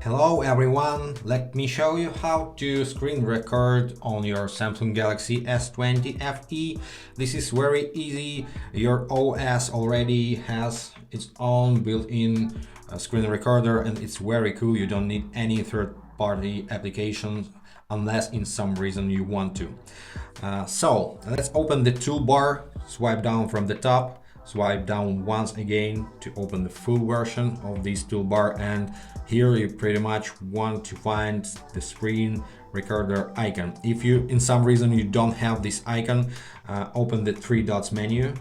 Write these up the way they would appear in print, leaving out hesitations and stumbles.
Hello everyone, let me show you how to screen record on your Samsung Galaxy S20 FE. This is very easy. Your OS already has its own built-in screen recorder and it's very cool. You don't need any third-party applications unless in some reason you want to. So let's open the toolbar, swipe down from the top. Swipe down once again to open the full version of this toolbar, and here you pretty much want to find the screen recorder icon. If you in some reason you don't have this icon, open the three dots menu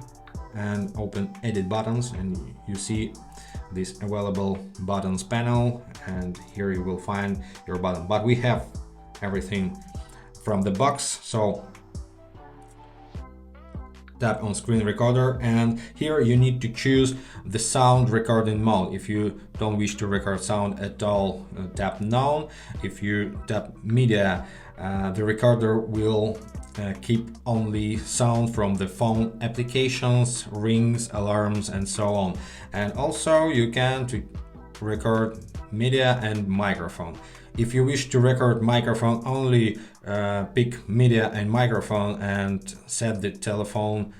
and open edit buttons, and you see this available buttons panel, and here you will find your button. But we have everything from the box, so tap on screen recorder, and here you need to choose the sound recording mode. If you don't wish to record sound at all, tap none. If you tap media, the recorder will keep only sound from the phone applications, rings, alarms, and so on. And also you can record media and microphone. If you wish to record microphone only, pick media and microphone and set the telephone,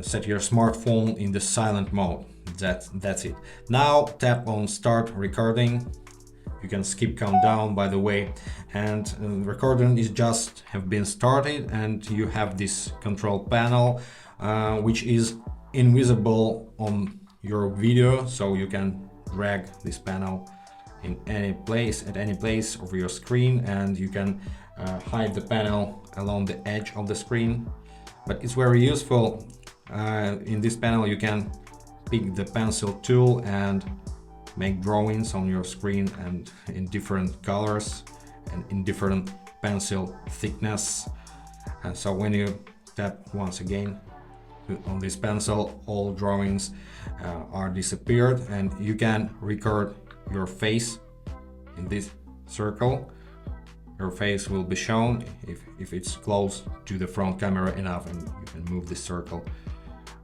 set your smartphone in the silent mode. That's it. Now tap on start recording. You can skip countdown, by the way, and recording is just have been started, and you have this control panel which is invisible on your video, so you can drag this panel in any place, at any place of your screen, and you can hide the panel along the edge of the screen. But it's very useful. In this panel you can pick the pencil tool and make drawings on your screen, and in different colors and in different pencil thickness. And so when you tap once again on this pencil, all drawings are disappeared, and you can record your face in this circle. Your face will be shown if it's close to the front camera enough, and you can move this circle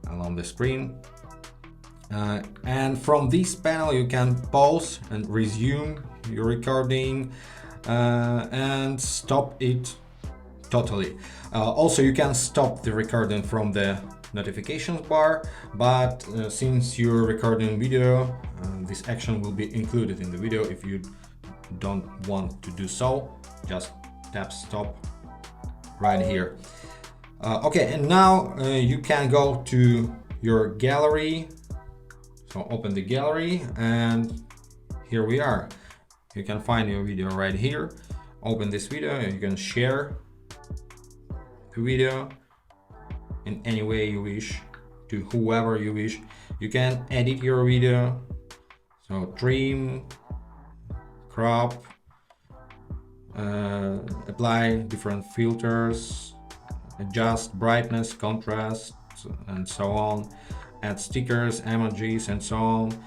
along the screen. And from this panel you can pause and resume your recording and stop it totally. Also you can stop the recording from the notifications bar, but since you're recording video, this action will be included in the video. If you don't want to do so, just tap stop right here. Okay, and now you can go to your gallery. So open the gallery, and here we are. You can find your video right here. Open this video and you can share the video in any way you wish, to whoever you wish. You can edit your video, so trim, crop, apply different filters, adjust brightness, contrast, and so on, add stickers, emojis, and so on.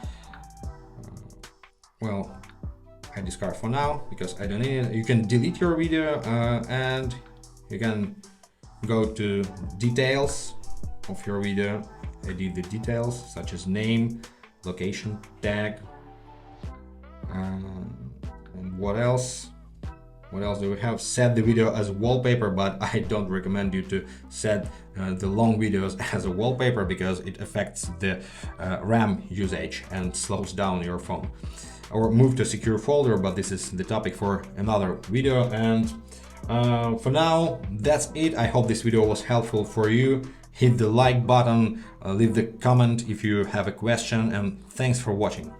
Well, I discard for now because I don't need it. You can delete your video and you can go to details of your video, edit the details such as name, location, tag, and what else? What else do we have? Set the video as wallpaper, but I don't recommend you to set the long videos as a wallpaper because it affects the RAM usage and slows down your phone. Or move to a secure folder, but this is the topic for another video. And for now, that's it. I hope this video was helpful for you. Hit the like button, leave the comment if you have a question, and thanks for watching.